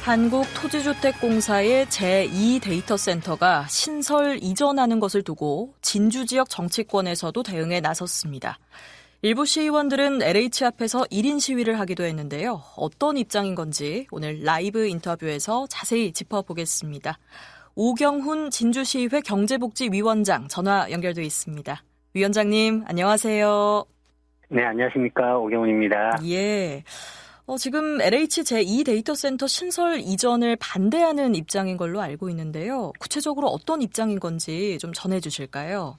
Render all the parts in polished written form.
한국토지주택공사의 제2데이터센터가 신설 이전하는 것을 두고 진주 지역 정치권에서도 대응에 나섰습니다. 일부 시의원들은 LH 앞에서 1인 시위를 하기도 했는데요. 어떤 입장인 건지 오늘 라이브 인터뷰에서 자세히 짚어보겠습니다. 오경훈 진주시의회 경제복지위원장 전화 연결돼 있습니다. 위원장님 안녕하세요. 네, 안녕하십니까. 오경훈입니다. 예. 지금 LH 제2데이터센터 신설 이전을 반대하는 입장인 걸로 알고 있는데요. 구체적으로 어떤 입장인 건지 좀 전해주실까요?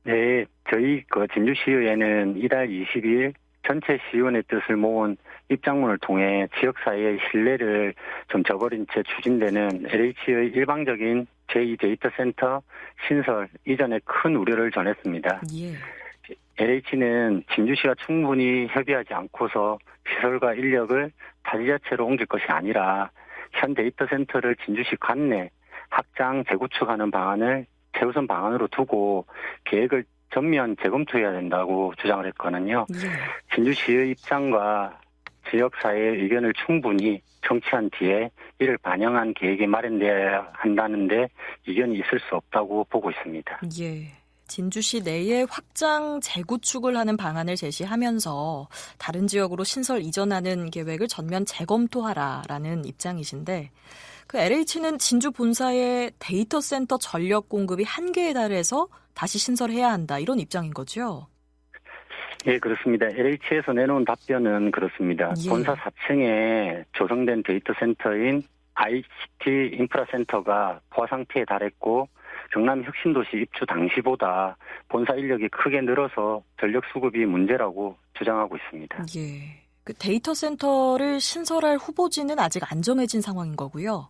네, 저희 진주시의회는 이달 22일 전체 시의원의 뜻을 모은 입장문을 통해 지역사회의 신뢰를 좀 저버린 채 추진되는 LH의 일방적인 제2데이터센터 신설 이전에 큰 우려를 전했습니다. 예. LH는 진주시가 충분히 협의하지 않고서 시설과 인력을 타지자체로 옮길 것이 아니라 현 데이터센터를 진주시 관내 확장 재구축하는 방안을 최우선 방안으로 두고 계획을 전면 재검토해야 된다고 주장을 했거든요. 진주시의 입장과 지역사회의 의견을 충분히 청취한 뒤에 이를 반영한 계획이 마련돼야 한다는데 이견이 있을 수 없다고 보고 있습니다. 예. 진주시 내에 확장 재구축을 하는 방안을 제시하면서 다른 지역으로 신설 이전하는 계획을 전면 재검토하라라는 입장이신데 그 LH는 진주 본사의 데이터 센터 전력 공급이 한계에 달해서 다시 신설해야 한다 이런 입장인 거죠? 네, 그렇습니다. LH에서 내놓은 답변은 그렇습니다. 예. 본사 4층에 조성된 데이터 센터인 ICT 인프라센터가 포화 상태에 달했고 경남 혁신도시 입주 당시보다 본사 인력이 크게 늘어서 전력 수급이 문제라고 주장하고 있습니다. 예. 그 데이터 센터를 신설할 후보지는 아직 안 정해진 상황인 거고요.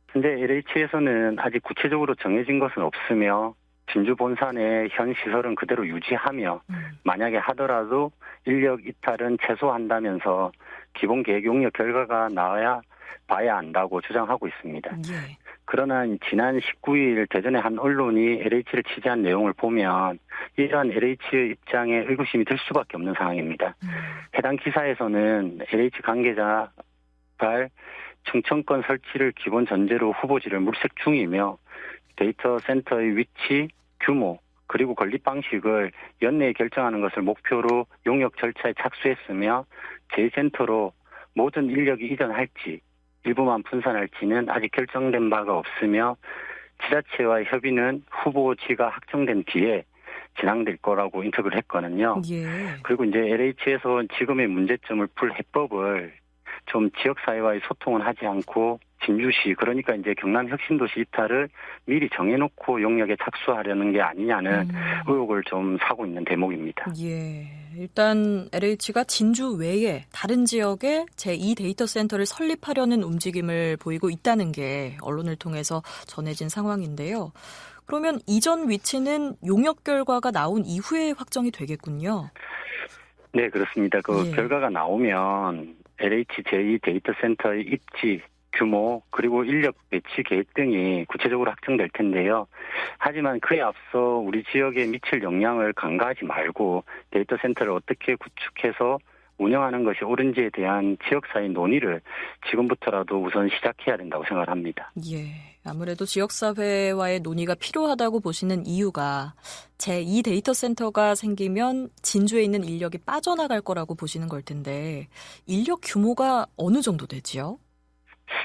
현재 LH에서는 아직 구체적으로 정해진 것은 없으며 진주 본사 내 현 시설은 그대로 유지하며 만약에 하더라도 인력 이탈은 최소화한다면서 기본 계획 용역 결과가 나와야 봐야 한다고 주장하고 있습니다. 예. 그러나 지난 19일 대전의 한 언론이 LH를 취재한 내용을 보면 이러한 LH의 입장에 의구심이 들 수밖에 없는 상황입니다. 해당 기사에서는 LH 관계자 발 충청권 설치를 기본 전제로 후보지를 물색 중이며 데이터 센터의 위치, 규모, 그리고 건립 방식을 연내에 결정하는 것을 목표로 용역 절차에 착수했으며 제2센터로 모든 인력이 이전할지 일부만 분산할지는 아직 결정된 바가 없으며 지자체와의 협의는 후보지가 확정된 뒤에 진행될 거라고 인터뷰를 했거든요. 예. 그리고 이제 LH에서 지금의 문제점을 풀 해법을 좀 지역사회와의 소통은 하지 않고 진주시 그러니까 이제 경남 혁신도시 이탈을 미리 정해놓고 용역에 착수하려는 게 아니냐는 의혹을 좀 사고 있는 대목입니다. 예. 일단 LH가 진주 외에 다른 지역에 제2데이터센터를 설립하려는 움직임을 보이고 있다는 게 언론을 통해서 전해진 상황인데요. 그러면 이전 위치는 용역 결과가 나온 이후에 확정이 되겠군요. 네, 그렇습니다. 예. 결과가 나오면 LH 제2데이터센터의 입지, 규모, 그리고 인력 배치 계획 등이 구체적으로 확정될 텐데요. 하지만 그에 앞서 우리 지역에 미칠 영향을 간과하지 말고 데이터 센터를 어떻게 구축해서 운영하는 것이 옳은지에 대한 지역사회 논의를 지금부터라도 우선 시작해야 된다고 생각을 합니다. 예. 아무래도 지역사회와의 논의가 필요하다고 보시는 이유가 제2데이터센터가 생기면 진주에 있는 인력이 빠져나갈 거라고 보시는 걸 텐데 인력 규모가 어느 정도 되지요?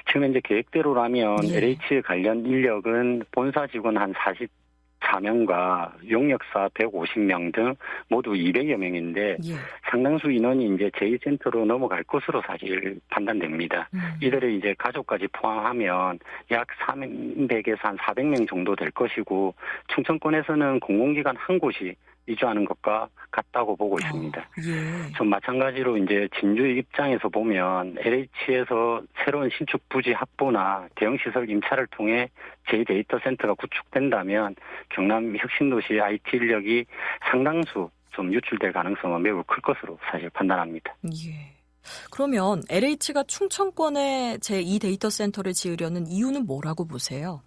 지금 현재 계획대로라면 예. LH 관련 인력은 본사 직원 한 44명과 용역사 150명 등 모두 200여 명인데 예. 상당수 인원이 이제 제2센터로 넘어갈 것으로 사실 판단됩니다. 이들의 이제 가족까지 포함하면 약 300에서 한 400명 정도 될 것이고 충청권에서는 공공기관 한 곳이 이주하는 것과 같다고 보고 있습니다. 예. 좀 마찬가지로 이제 진주의 입장에서 보면 LH에서 새로운 신축 부지 확보나 대형시설 임차를 통해 제2데이터센터가 구축된다면 경남 혁신도시 IT 인력이 상당수 좀 유출될 가능성은 매우 클 것으로 사실 판단합니다. 예. 그러면 LH가 충청권에 제2데이터센터를 지으려는 이유는 뭐라고 보세요?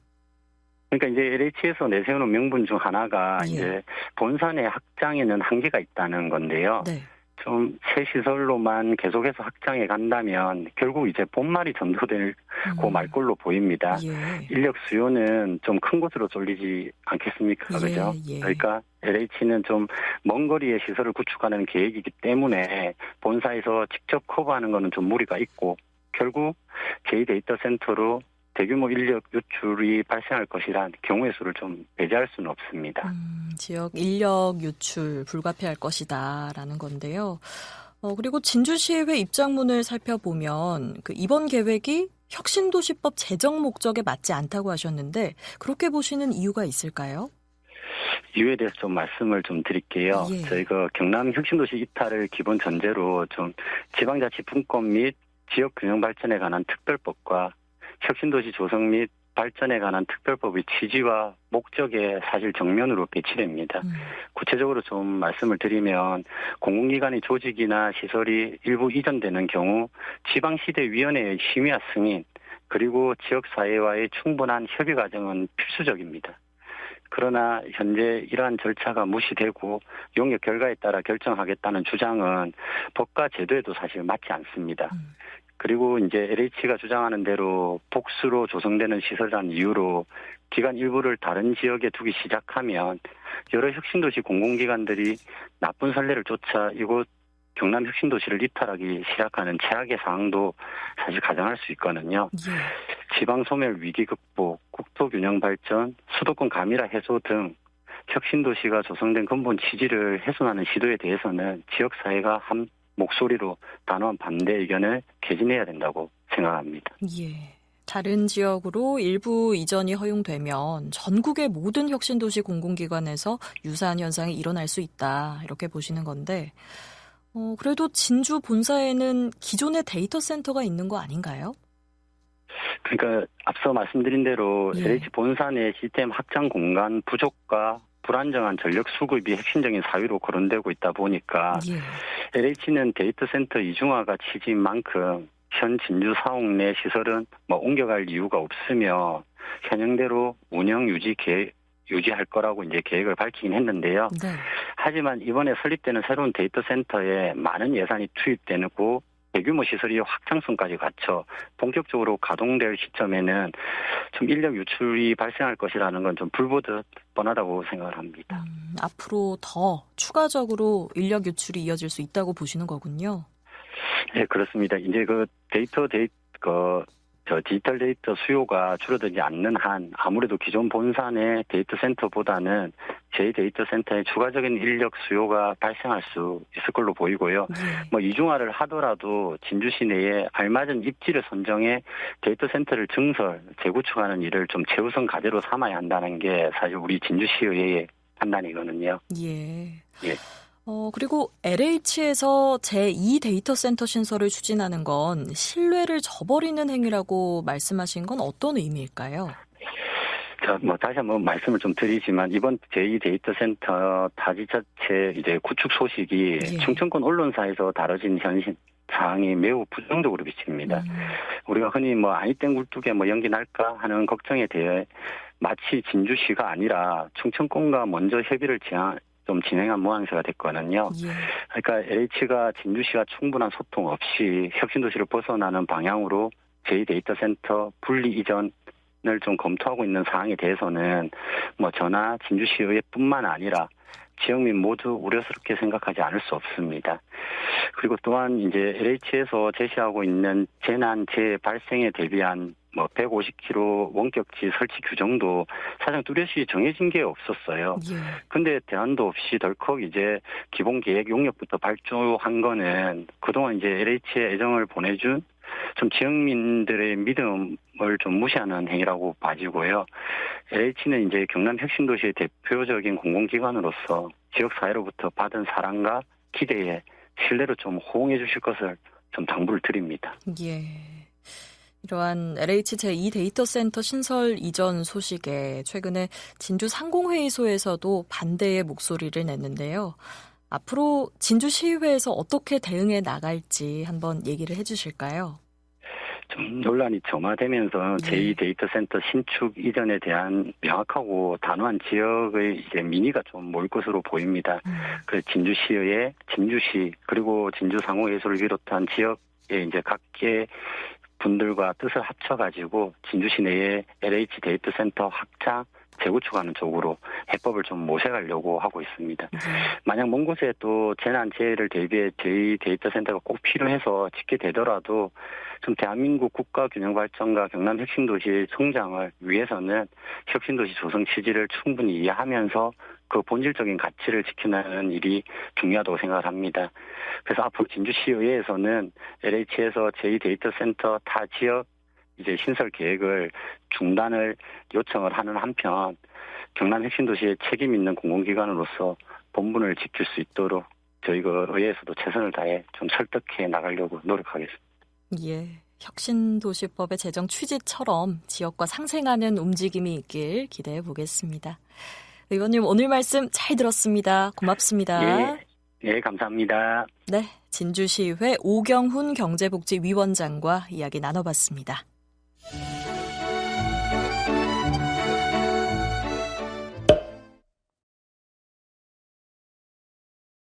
그러니까 이제 LH에서 내세우는 명분 중 하나가 예. 이제 본사 내 확장에는 한계가 있다는 건데요. 네. 좀 새 시설로만 계속해서 확장해 간다면 결국 이제 본말이 전도될 그 말꼴로 보입니다. 예. 인력 수요는 좀 큰 곳으로 쏠리지 않겠습니까? 그죠? 예. 그러니까 LH는 좀 먼 거리에 시설을 구축하는 계획이기 때문에 본사에서 직접 커버하는 거는 좀 무리가 있고 결국 제2데이터센터로 대규모 인력 유출이 발생할 것이란 경우의 수를 좀 배제할 수는 없습니다. 지역 인력 유출 불가피할 것이다라는 건데요. 그리고 진주시의회 입장문을 살펴보면 이번 계획이 혁신도시법 제정 목적에 맞지 않다고 하셨는데 그렇게 보시는 이유가 있을까요? 이유에 대해서 좀 말씀을 좀 드릴게요. 예. 저희가 경남 혁신도시 이탈을 기본 전제로 좀 지방자치분권 및 지역균형 발전에 관한 특별법과 혁신도시 조성 및 발전에 관한 특별법의 취지와 목적에 사실 정면으로 배치됩니다. 구체적으로 좀 말씀을 드리면 공공기관의 조직이나 시설이 일부 이전되는 경우 지방시대위원회의 심의와 승인 그리고 지역사회와의 충분한 협의 과정은 필수적입니다. 그러나 현재 이러한 절차가 무시되고 용역 결과에 따라 결정하겠다는 주장은 법과 제도에도 사실 맞지 않습니다. 그리고 이제 LH가 주장하는 대로 복수로 조성되는 시설이라는 이유로 기관 일부를 다른 지역에 두기 시작하면 여러 혁신도시 공공기관들이 나쁜 선례를 쫓아 이곳 경남 혁신도시를 이탈하기 시작하는 최악의 상황도 사실 가정할 수 있거든요. 예. 지방소멸 위기 극복, 국토균형 발전, 수도권 가밀화 해소 등 혁신도시가 조성된 근본 취지를 훼손하는 시도에 대해서는 지역사회가 한 목소리로 단호한 반대 의견을 개진해야 된다고 생각합니다. 예. 다른 지역으로 일부 이전이 허용되면 전국의 모든 혁신도시 공공기관에서 유사한 현상이 일어날 수 있다. 이렇게 보시는 건데 그래도 진주 본사에는 기존의 데이터 센터가 있는 거 아닌가요? 그러니까 앞서 말씀드린 대로 예. LH 본사 내 시스템 확장 공간 부족과 불안정한 전력 수급이 핵심적인 사유로 거론되고 있다 보니까 예. LH는 데이터 센터 이중화가 취지인 만큼 현 진주 사옥 내 시설은 옮겨갈 이유가 없으며 현행대로 운영 유지할 거라고 이제 계획을 밝히긴 했는데요. 네. 하지만 이번에 설립되는 새로운 데이터 센터에 많은 예산이 투입되고 대규모 시설이 확장성까지 갖춰 본격적으로 가동될 시점에는 좀 인력 유출이 발생할 것이라는 건 좀 불보듯 뻔하다고 생각을 합니다. 앞으로 더 추가적으로 인력 유출이 이어질 수 있다고 보시는 거군요. 네, 그렇습니다. 이제 디지털 데이터 수요가 줄어들지 않는 한 아무래도 기존 본사 내 데이터 센터보다는 제2데이터 센터의 추가적인 인력 수요가 발생할 수 있을 걸로 보이고요. 이중화를 하더라도 진주시 내에 알맞은 입지를 선정해 데이터 센터를 증설, 재구축하는 일을 좀 최우선 과제로 삼아야 한다는 게 사실 우리 진주시의회의 판단이거든요. 예. 예. 그리고 LH에서 제2 데이터 센터 신설을 추진하는 건 신뢰를 저버리는 행위라고 말씀하신 건 어떤 의미일까요? 다시 한번 말씀을 좀 드리지만 이번 제2 데이터 센터 타지자체 이제 구축 소식이 예. 충청권 언론사에서 다뤄진 현실 사항이 매우 부정적으로 비칩니다. 우리가 흔히 아니 땡 굴뚝에 연기 날까 하는 걱정에 대해 마치 진주시가 아니라 충청권과 먼저 협의를 좀 진행한 모양새가 됐거든요. 예. 그러니까 LH가 진주시와 충분한 소통 없이 혁신도시를 벗어나는 방향으로 제2데이터 센터 분리 이전을 좀 검토하고 있는 사항에 대해서는 저나 진주시의회뿐만 아니라 지역민 모두 우려스럽게 생각하지 않을 수 없습니다. 그리고 또한 이제 LH에서 제시하고 있는 재난 재발생에 대비한 150km 원격지 설치 규정도 사실 뚜렷이 정해진 게 없었어요. 근데 대안도 없이 덜컥 이제 기본 계획 용역부터 발주한 거는 그동안 이제 LH에 애정을 보내준 좀 지역민들의 믿음을 좀 무시하는 행위라고 봐지고요. LH는 이제 경남 혁신도시의 대표적인 공공기관으로서 지역사회로부터 받은 사랑과 기대에 신뢰로 좀 호응해 주실 것을 좀 당부를 드립니다. 예. 이러한 LH 제2 데이터 센터 신설 이전 소식에 최근에 진주 상공회의소에서도 반대의 목소리를 냈는데요. 앞으로 진주시의회에서 어떻게 대응해 나갈지 한번 얘기를 해 주실까요? 좀 논란이 점화되면서 제2데이터센터 신축 이전에 대한 명확하고 단호한 지역의 이제 민의가 좀 모일 것으로 보입니다. 그 진주시 그리고 진주상호예술을 비롯한 지역의 이제 각계 분들과 뜻을 합쳐가지고 진주시 내에 LH 데이터센터 확장 재구축하는 쪽으로 해법을 좀 모색하려고 하고 있습니다. 만약 먼 곳에 또 재난재해를 대비해 제2데이터센터가 꼭 필요해서 짓게 되더라도 좀 대한민국 국가균형발전과 경남 혁신도시의 성장을 위해서는 혁신도시 조성 취지를 충분히 이해하면서 그 본질적인 가치를 지켜나가는 일이 중요하다고 생각을 합니다. 그래서 앞으로 진주시의회에서는 LH에서 제2데이터센터 타 지역 이제 신설 계획을 중단을 요청을 하는 한편 경남 혁신도시의 책임 있는 공공기관으로서 본분을 지킬 수 있도록 저희가 의회에서도 최선을 다해 좀 설득해 나가려고 노력하겠습니다. 예, 혁신도시법의 제정 취지처럼 지역과 상생하는 움직임이 있길 기대해 보겠습니다. 의원님 오늘 말씀 잘 들었습니다. 고맙습니다. 예, 감사합니다. 네, 진주시의회 오경훈 경제복지위원장과 이야기 나눠봤습니다.